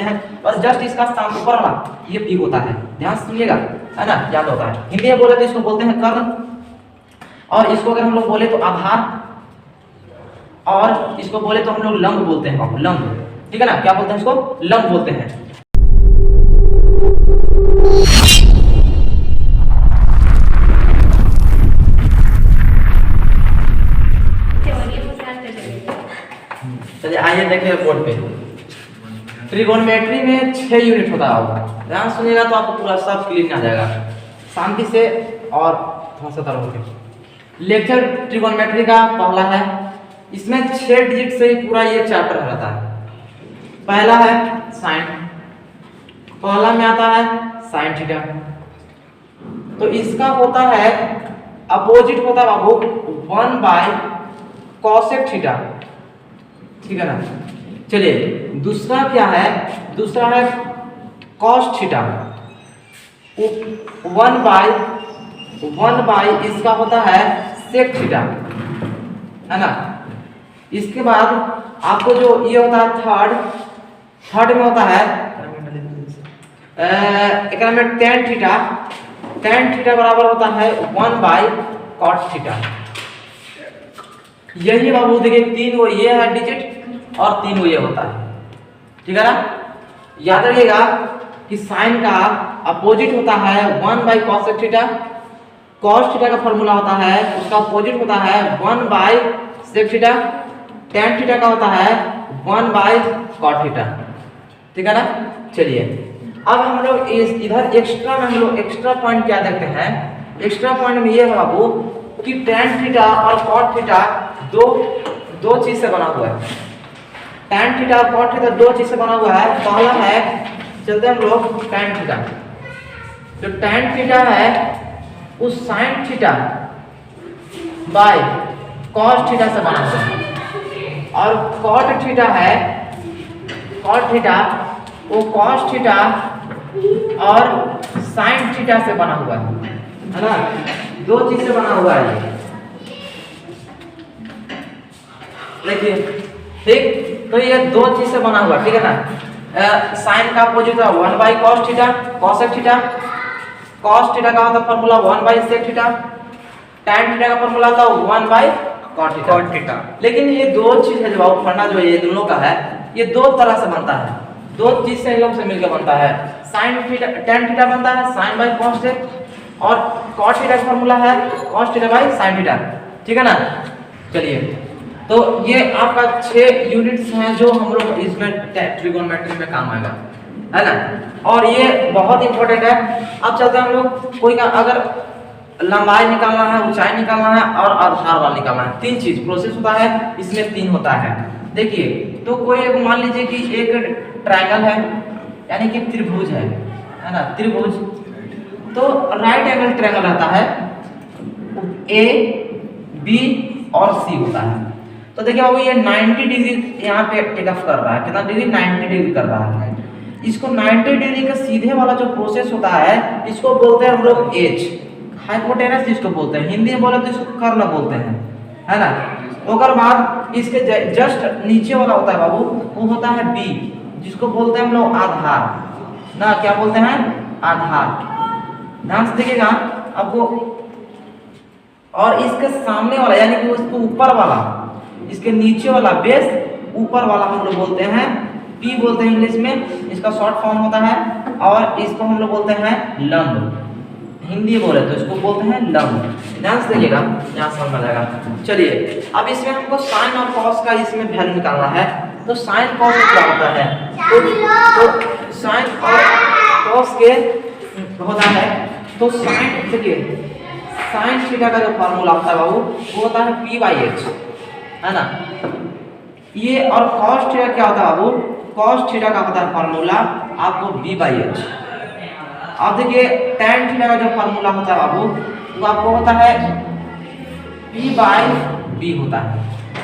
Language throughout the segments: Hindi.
हैं और जस्ट इसका साम ऊपर वाला ये पी होता है, ध्यान से सुनिएगा, है ना, याद होता है। हिंदी में बोले तो इसको बोलते हैं कर्ण, और इसको अगर हम लोग बोले तो आधार, और इसको बोले तो हम लोग लंब बोलते हैं, बाबू लंब, ठीक है ना, क्या बोलते हैं इसको, लंब बोलते हैं। चलिए आइए देखिए बोर्ड पे, ट्रिगोनोमेट्री में 6 यूनिट होता होगा, ध्यान सुनिएगा तो आपको पूरा सब क्लियर आ जाएगा शांति से और थोड़ा सा तरह होकर। लेक्चर ट्रिगोनोमेट्री का पहला है, इसमें 6 डिजिट से ही पूरा ये चैप्टर रहता है। पहला है साइन, पहला में आता है साइन थीटा, तो इसका होता है अपोजिट होता है बाबू 1/cosec थीटा, ठीक है ना। चलिए दूसरा क्या है, दूसरा है cos थीटा, 1/1 इसका होता है sec थीटा, है ना। इसके बाद आपको जो ये होता है थर्ड में होता है एकरा में tan थीटा बराबर होता है 1/cot थीटा। यही बाबू देखिए 3 वो ये है डिजिट और 3 वो ये होता है, ठीक है ना। याद रखिएगा कि साइन का अपोजिट होता है 1/cosec थीटा, cos थीटा का फॉर्मूला होता है उसका अपोजिट होता है 1/sec थीटा, tan थीटा का होता है 1/cot थीटा, ठीक है ना। चलिए अब हम लोग इधर एक्स्ट्रा में हम लोग एक्स्ट्रा पॉइंट क्या देखते हैं, एक्स्ट्रा पॉइंट में ये है बाबू कि tan थीटा और cot थीटा दो चीज से बना हुआ है। tan थीटा और cot थीटा 2 चीज से बना हुआ है। पहला है, चलते हम लोग tan थीटा, जो tan थीटा है उस sin theta by cos theta से बना हुआ है, और cot थीटा है, cot थीटा वो cos थीटा और sin थीटा से बना हुआ है ना, 2 चीज से बना हुआ है। देखिए ठीक, तो ये 2 चीज से बना हुआ, ठीक है ना। साइन का अपोजिट है 1/cos theta, cosec theta, cos theta का होता है formula 1/sec theta, tan theta का फार्मूला था 1/cot थीटा। लेकिन ये 2 चीज है, जो फंडा जो ये दोनों का है, ये 2 तरह से बनता है, 2 चीज से इन लोग से मिलकर बनता है। sin थीटा tan थीटा बनता है sin/cos से, और cot थीटा का फार्मूला है cos थीटा/sin थीटा, ठीक है ना। चलिए तो ये आपका 6 यूनिट्स हैं जो हम लोग इसमें ट्रिगोनोमेट्री में काम आएगा, है ना, और ये बहुत इंपॉर्टेंट है। अब चलते हैं हम लोग, कोई का अगर लंबाई निकालना है, ऊंचाई निकालना है और आधार वाला निकालना है, 3 चीज प्रोसेस होता है, इसमें 3 होता है। देखिए तो कोई मान लीजिए कि एक ट्रायंगल है, यानी कि त्रिभुज है ना, त्रिभुज, तो राइट एंगल ट्रायंगल रहता है, ए बी और सी होता है। तो देखिए बाबू ये 90 डिग्री यहाँ पे टेक ऑफ कर रहा है, कितना डिग्री, 90 डिग्री कर रहा है। इसको 90 डिग्री का सीधे वाला जो प्रोसेस होता है इसको बोलते हैं हम लोग एच, हाइपोटेनस जिसको बोलते हैं, हिंदी में बोले तो इसको कर्ण बोलते हैं, है ना। उसके बाद इसके जस्ट नीचे वाला होता है बाबू, वो होता है बी, जिसको बोलते हैं हम लोग आधार ना, क्या बोलते हैं, आधार। ध्यान से देखिएगा आपको, और इसके सामने वाला यानी कि उसको ऊपर वाला, इसके नीचे वाला बेस, ऊपर वाला हम लोग बोलते हैं पी बोलते हैं इंग्लिश में, इसका शॉर्ट फॉर्म होता है, और इसको हम लोग बोलते हैं लंब, हिंदी बोले तो इसको बोलते हैं लंब। ध्यान से देखिएगा, यहाँ समझ में आएगा। चलिए अब इसमें हमको साइन और कॉस का इसमें वैल्यू निकालना है, तो साइन कॉस क्या होता है, तो साइन और कॉस के होता है, तो साइन देखिए साइन थीटा का जो फार्मूला होता है बाबू वो होता है p/h, है ना। ये और cos थीटा क्या होता है बाबू, cos थीटा का होता है फार्मूला आपको b/h। अब देखिए tan थीटा का जो फार्मूला होता है बाबू वो आपको होता है p/b होता है,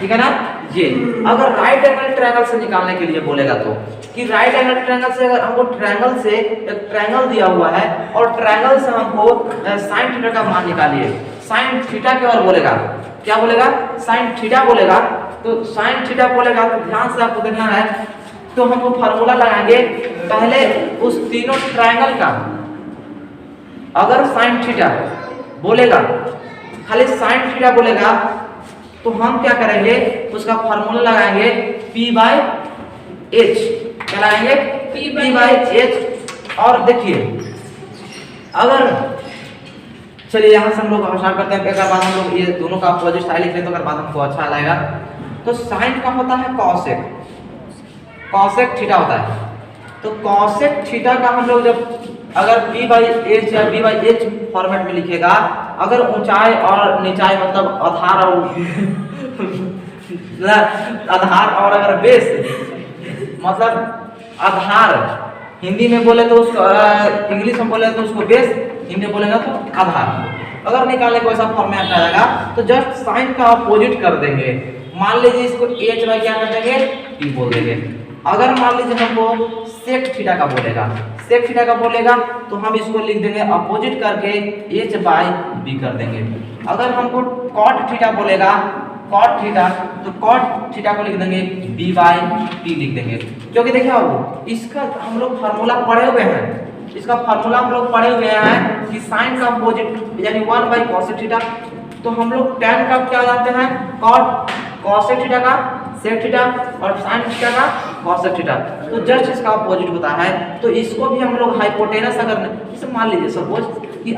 ठीक है ना। ये अगर राइट एंगल ट्रायंगल से निकालने के लिए बोलेगा तो, कि राइट एंगल ट्रायंगल से अगर हमको ट्रायंगल से एक ट्रायंगल दिया हुआ है और ट्रायंगल से हमको sin थीटा का मान निकालिए, sin थीटा की ओर बोलेगा, क्या बोलेगा, sin थीटा बोलेगा, तो sin थीटा बोलेगा तो ध्यान से आपको देखना है तो हम वो फार्मूला लगाएंगे पहले उस तीनों ट्रायंगल का। अगर साइन थीटा बोलेगा, खाली साइन थीटा बोलेगा, तो हम क्या करेंगे, उसका फार्मूला लगाएंगे P बाई एच। क्या लगाएंगे? P by H. और देखिए अगर, चलिए यहाँ से हम लोग स्टार्ट करते हैं। अगर बाद हम लोग ये दोनों का अपोजिट साइड लिख रहे तो अगर बाद हमको अच्छा लगेगा। तो साइन का होता है कॉसेक, कॉसेक थीटा होता है। तो कॉसेक थीटा का हम लोग जब अगर P बाई एच या B बाई एच फॉर्मेट में लिखेगा, अगर ऊंचाई और निचाई मतलब आधार और आधार और अगर बेस मतलब आधार, हिंदी में बोले तो उसको, इंग्लिश में बोले तो उसको बेस, हिंदी में बोलेगा तो आधार। अगर निकालने को ऐसा फॉर्मेट आएगा तो जस्ट साइन का अपोजिट कर देंगे। मान लीजिए इसको एच बाई क्या कर देंगे, P बोल देंगे। अगर मान लीजिए हमको सेक थीटा का बोलेगा, सेक थीटा का बोलेगा तो हम इसको लिख देंगे अपोजिट करके एच बाई बी कर देंगे। अगर हमको कॉट थीटा बोलेगा, कॉट थीटा, तो कॉट थीटा को लिख देंगे बी बाई टी लिख देंगे। क्योंकि देखिए बाबू इसका हम लोग फार्मूला पढ़े हुए हैं, इसका फार्मूला हम लोग पढ़े हुए हैं कि साइन का अपोजिट यानी 1 बाई कॉसेक थीटा। तो हम लोग tan का क्या जानते हैं, कॉट कॉसेक थीटा का सेक थीटा और साइन थीटा का कॉसेक थीटा। तो जस्ट इसका अपोजिट होता है। तो इसको भी हम लोग हाइपोटेनस अगर जैसे मान लीजिए सपोज कि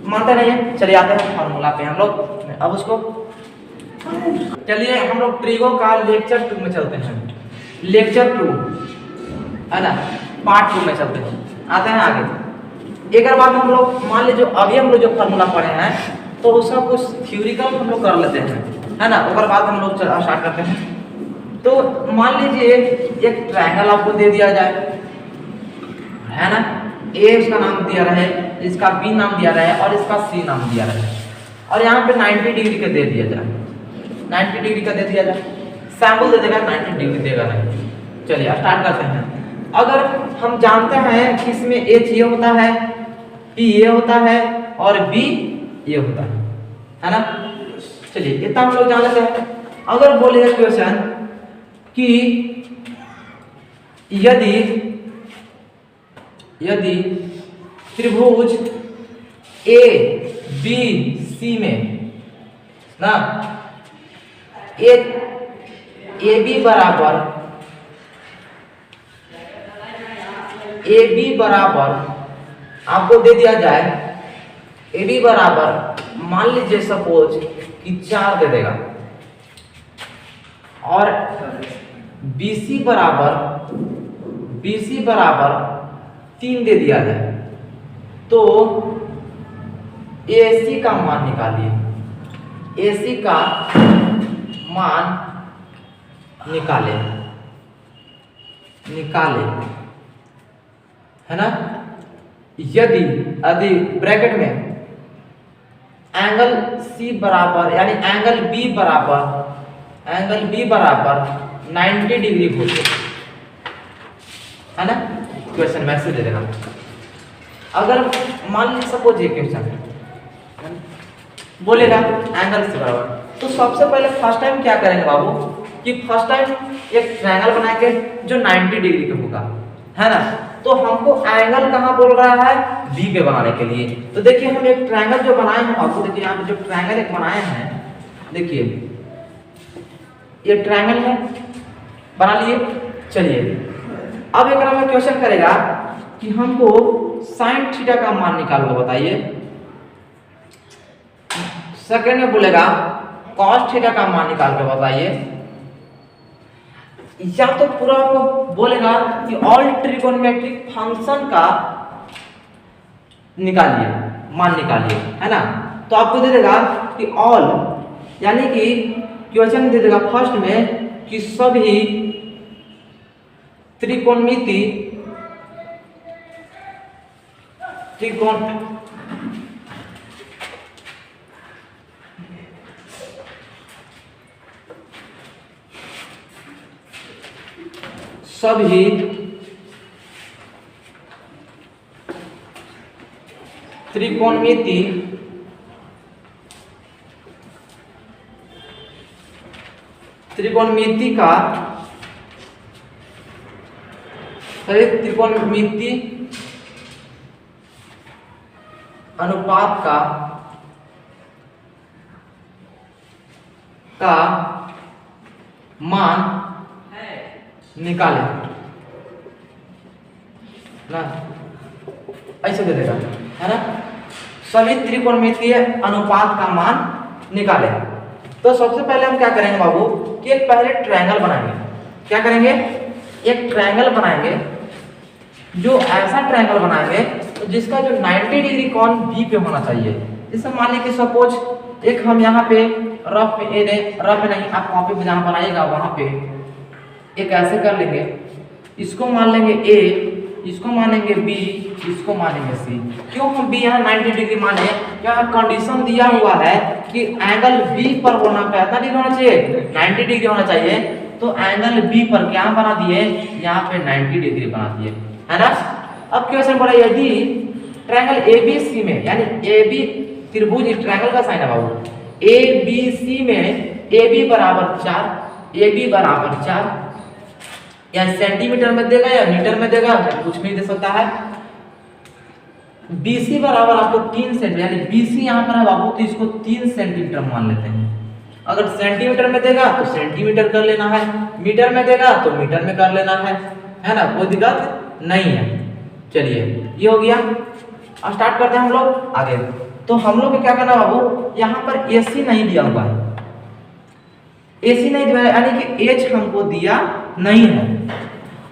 मानते नहीं है, चलिए आते हैं फार्मूला पे हम लोग। अब उसको चलिए हम लोग ट्रिगो का लेक्चर 2 में चलते हैं, लेक्चर 2 है ना, पार्ट 2 में चलते हैं, आते हैं आगे। एक बार हम लोग मान लीजिए अभी हम लोग जो फार्मूला पढ़े हैं तो उसका कुछ थ्योरिकल हम लोग कर लेते हैं, है ना। उसके बाद हम लोग स्टार्ट करते हैं। तो मान लीजिए एक ट्रायंगल आपको दे दिया जाए, है ना, ए उसका नाम दिया रहे, इसका बी नाम दिया रहे और इसका सी नाम दिया रहे, और यहाँ पे 90 डिग्री का दे दिया जाए, 90 डिग्री का दे दिया जाए, सैंपल दे देगा 90 डिग्री देगा नहीं। चलिए स्टार्ट करते हैं। अगर हम जानते हैं कि इसमें एच ये होता है, पी ये होता है और बी ये होता है ना। चलिए इतना हम लोग जान लेते हैं। अगर बोलेगा क्वेश्चन कि यदि यदि त्रिभुज ए बी सी में ना ए बी बराबर आपको दे दिया जाए, ए बी बराबर मान लीजिए सपोज कि 4 दे देगा और BC बराबर 3 दे दिया जाए, तो AC का मान निकालिए, AC का मान निकाले है ना। यदि ब्रैकेट में एंगल C बराबर यानी एंगल B बराबर 90 डिग्री हो, है ना। क्वेश्चन मैसेज दे देगा। अगर मान लीजिए सपोज ये क्वेश्चन बोलेगा एंगल C बराबर, तो सबसे पहले फर्स्ट टाइम क्या करेंगे बाबू कि फर्स्ट टाइम एक ट्रायंगल बनाएंगे जो 90 डिग्री का होगा, है ना। तो हमको एंगल कहाँ बोल रहा है, बी पे बनाने के लिए। तो देखिए हम एक ट्रायंगल जो बनाए हैं, आपको देखिए यहाँ पे जो ट्रायंगल एक बनाए हैं, देखिए ये ट्रायंगल है, बना लिए। चलिए अब एक में क्वेश्चन करेगा कि हमको साइन थीटा का मान निकालो, बताइए। सेकंड में बोलेगा कॉस थीटा का मान निकाल के बताइए, या तो पूरा आपको बोलेगा कि ऑल ट्रिगोनोमेट्रिक फंक्शन का निकालिए, मान निकालिए, है ना। तो आपको दे देगा कि ऑल यानी कि क्वेश्चन दे देगा फर्स्ट में कि सभी त्रिकोणमिति सभी त्रिकोणमिति का सभी त्रिकोणमितीय अनुपात का मान निकालें ना, ऐसे दे देगा, है ना। सभी त्रिकोणमितीय अनुपात का मान निकालें। तो सबसे पहले हम क्या करेंगे बाबू कि एक पहले ट्रायंगल बनाएंगे। क्या करेंगे? एक ट्रायंगल बनाएंगे, जो ऐसा ट्रायंगल बनाएंगे तो जिसका जो 90 डिग्री कोण बी पे होना चाहिए। जैसे मान लीजिए कि सपोज एक हम यहाँ पे रफ नहीं, आप कॉपी पे जहाँ बनाइएगा वहां पे एक ऐसे कर लेंगे, इसको मान लेंगे ए, इसको मानेंगे बी, इसको मानेंगे सी। क्यों हम बी यहाँ 90 डिग्री माने? क्या कंडीशन दिया हुआ है कि एंगल बी पर होना कितना डिग्री होना चाहिए? 90 डिग्री होना चाहिए। तो एंगल बी पर क्या बना दिए? यहाँ पे 90 डिग्री बना दिए, है ना। अब क्वेश्चन बोला यदि ट्रायंगल एबीसी में, यानी एबी त्रिभुज ट्रायंगल का साइन है बाबू, एबीसी में AB बराबर 4 या सेंटीमीटर में देगा या मीटर में देगा, कुछ नहीं दे सकता है। BC बराबर आपको 3 सेंटीमीटर, यानी BC यहाँ पर है बाबू तो इसको 3 सेंटीमीटर मान लेते हैं। अगर सेंटीमीटर में देगा तो सेंटीमीटर कर लेना है, मीटर में देगा तो मीटर में कर लेना है ना, कोई दिक्कत नहीं है। चलिए ये हो गया। अब स्टार्ट करते हैं हम लोग आगे। तो हम लोग को क्या करना बाबू, यहाँ पर AC नहीं दिया हुआ है, AC नहीं दिया है, यानी कि H हमको दिया नहीं है।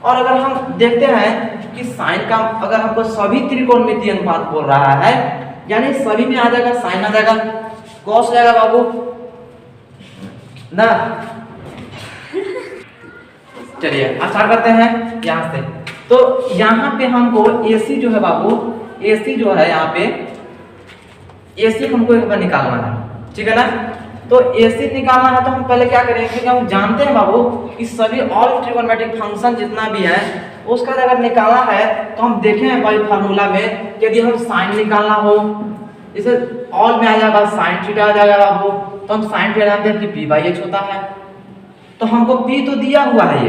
और अगर हम देखते हैं कि साइन का, अगर हमको सभी त्रिकोणमितीय अनुपात बोल रहा है, यानी सभी में आ जाएगा, साइन आ जाएगा, कॉस जाएगा बाबू ना। चलिए स्टार्ट करते हैं यहाँ से। तो यहाँ पे हमको AC जो है बाबू, AC जो है यहाँ पे AC हमको एक बार निकालना है, ठीक है ना। तो AC निकालना है तो हम पहले क्या करेंगे, क्योंकि हम जानते हैं बाबू कि सभी ऑल ट्रिगोनोमेट्रिक फंक्शन जितना भी है उसका अगर निकालना है तो हम देखें भाई फार्मूला में, यदि हम साइन निकालना हो, जैसे ऑल में आ जाएगा साइन थीटा आ जाएगा बाबू, तो हम साइन थीटा जानते हैं कि p/h होता है। तो हमको p तो दिया हुआ है,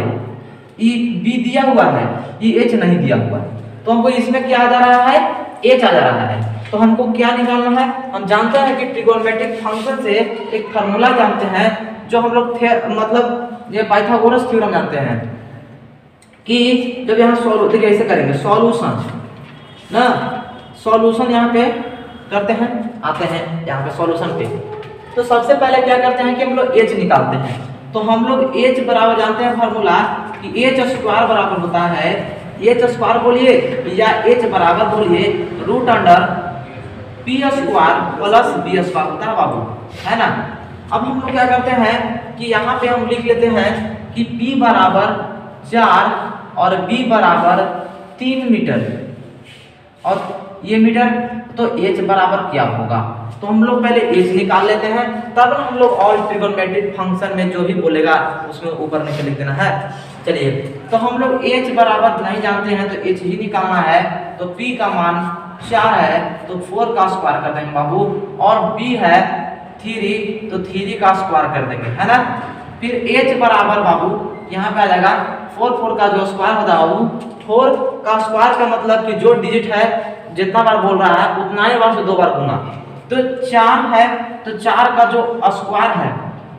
ये b दिया हुआ है, ये h नहीं दिया हुआ है, तो हमको इसमें क्या आ जा रहा है? h आ जा रहा है। तो हमको क्या निकालना है? हम जानते हैं कि ट्रिगोनोमेट्रिक फंक्शन से एक फार्मूला जानते हैं, जो हम लोग मतलब ये पाइथागोरस थ्योरम जानते हैं कि जब यहाँ सॉल्व, देखिए ऐसे करेंगे सॉल्यूशन ना, सॉल्यूशन यहाँ पे करते हैं, आते हैं यहाँ पे सॉल्यूशन पे। तो सबसे पहले क्या करते हैं कि हम लोग h निकालते हैं। तो हम लोग h बराबर जानते हैं फार्मूला कि h स्क्वायर बराबर होता है, h स्क्वायर बोलिए या h बराबर बोलिए √p square plus b square होता है बाबू, है ना। अब हम लोग क्या करते हैं कि यहाँ पे हम लिख लेते हैं कि p बराबर 4 और b बराबर 3 मीटर, और ये मीटर, तो h बराबर क्या होगा? तो हम लोग पहले h निकाल लेते हैं, तब हम लोग ऑल ट्रिगोनोमेट्रिक फंक्शन में जो भी बोलेगा उसमें ऊपर नीचे लिख देना है। चलिए, तो हम लोग h बराबर नहीं जानते हैं तो h ही निकालना है। तो p का मान 4 है तो 4 का स्क्वायर कर देंगे बाबू, और b है 3 तो 3 का स्क्वायर कर देंगे, है ना। फिर h बराबर बाबू यहाँ पे आ जाएगा 4 का जो स्क्वायर होता है बाबू, 4 का स्क्वायर का मतलब कि जो डिजिट है जितना बार बोल रहा है उतना ही बार से 2 बार गुना। तो 4 है तो 4 का जो स्क्वायर है,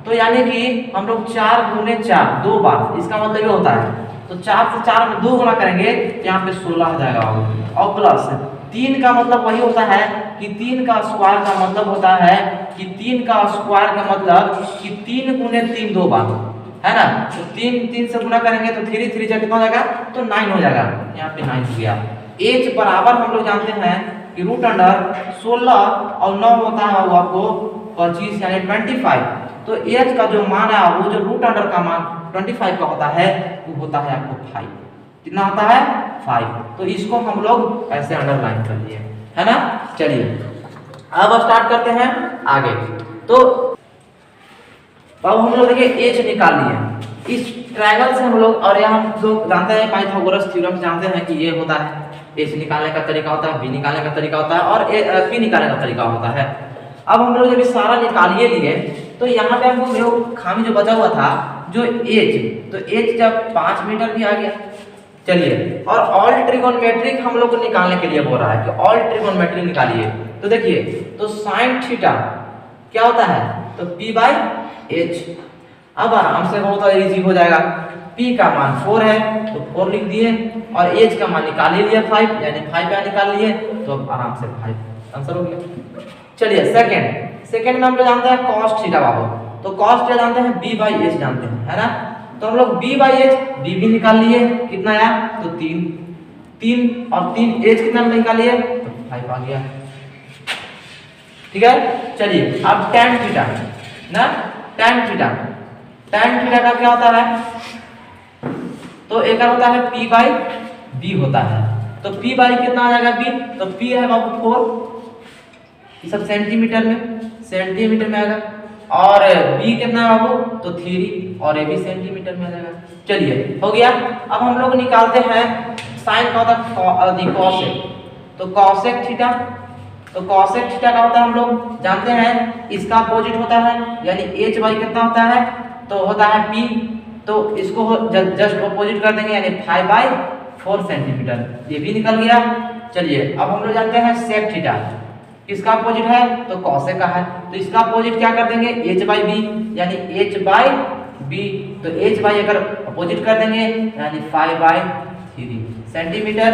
तो यानी कि हम लोग 4 गुने 4 2 बार, इसका मतलब ये होता है। तो 4 से 4 में 2 गुना करेंगे, यहाँ पे 16 आ जाएगा बाबू, और प्लस 3 का मतलब वही होता है कि 3 का स्क्वायर का मतलब होता है कि 3 का स्क्वायर का मतलब कि 3 गुने 3 2 बार, है ना। तो 3 से गुना करेंगे तो 3 3 कितना हो जाएगा? तो 9 हो जाएगा, यहाँ पे 9 हो गया। h बराबर हम लोग जानते हैं कि √16 और 9 होता है वो आपको 25 यानी 25। तो h का जो मान है वो जो √अंडर का मान 25 का होता है वो होता है आपको 5। कितना होता है? 5। तो इसको हम लोग ऐसे अंडरलाइन कर लिए, है ना। चलिए अब स्टार्ट करते हैं आगे। तो अब हम लोग देखिए h निकाल लिए इस ट्रायंगल से हम लोग, और यहाँ हम लोग जानते हैं पाइथागोरस थ्योरम जानते हैं कि ये होता है, h निकालने का तरीका होता है, b निकालने का तरीका होता है, और p निकालने का तरीका होता है। अब हम लोग जब सारा निकालिए लिए तो यहाँ पे हमको जो खामी जो बचा हुआ था जो h, तो h जब 5 मीटर भी आ गया, चलिए, और ऑल ट्रिगोनोमेट्रिक हम लोग को निकालने के लिए बोल रहा है कि ऑल ट्रिगोनोमेट्रिक निकालिए। तो देखिए, तो साइन थीटा क्या होता है, तो p बाई एच। अब आराम से बहुत इजी हो जाएगा। p का मान 4 है तो 4 लिख दिए, और h का मान निकाल ही लिया 5, यानी 5 का निकाल लिए, तो अब आराम से 5 आंसर हो गया। चलिए सेकंड में हम लोग जानते हैं cos थीटा बाबू। तो cos थीटा जानते हैं, b बाई एच जानते हैं, है ना। तो हम लोग b बाई एच b भी निकाल लिए, कितना आया, तो 3 और 3 h कितना निकालिए, तो 5 आ गया। ठीक है, चलिए अब tan थीटा ना, tan थीटा का क्या होता है, तो एक होता है p बाई b होता है। तो p बाई कितना आ जाएगा b, तो p है बाबू 4, ये सब सेंटीमीटर में आएगा, और b कितना है बाबू, तो 3, और ये भी सेंटीमीटर में आ जाएगा। चलिए हो गया। अब हम लोग निकालते हैं साइन का होता है कॉसेक। तो कॉसेक थीटा, तो कॉसेक थीटा का होता है, हम लोग जानते हैं इसका अपोजिट होता है, यानी h बाई कितना होता है, तो होता है p, तो इसको जस्ट अपोजिट कर देंगे, यानी 5/4 सेंटीमीटर, ये भी निकल गया। चलिए अब हम लोग जानते हैं सेक थीटा, किसका अपोजिट है, तो कॉसेक का है, तो इसका अपोजिट क्या कर देंगे, h बाई b, यानी h बाई b, तो h बाई अगर अपोजिट कर देंगे यानी 5/3 सेंटीमीटर।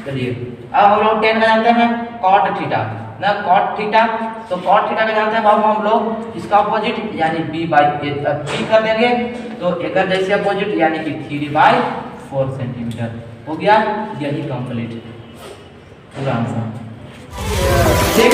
चलिए अब हम लोग 10 का जानते हैं कॉट थीटा ना, कॉट थीटा, तो कॉट थीटा का जानते हैं बाबू हम लोग इसका अपोजिट, यानी b बाई b कर देंगे, तो अगर जैसे अपोजिट यानी कि 3/4 सेंटीमीटर हो गया। यही कंप्लीट पूरा आंसर। ठीक।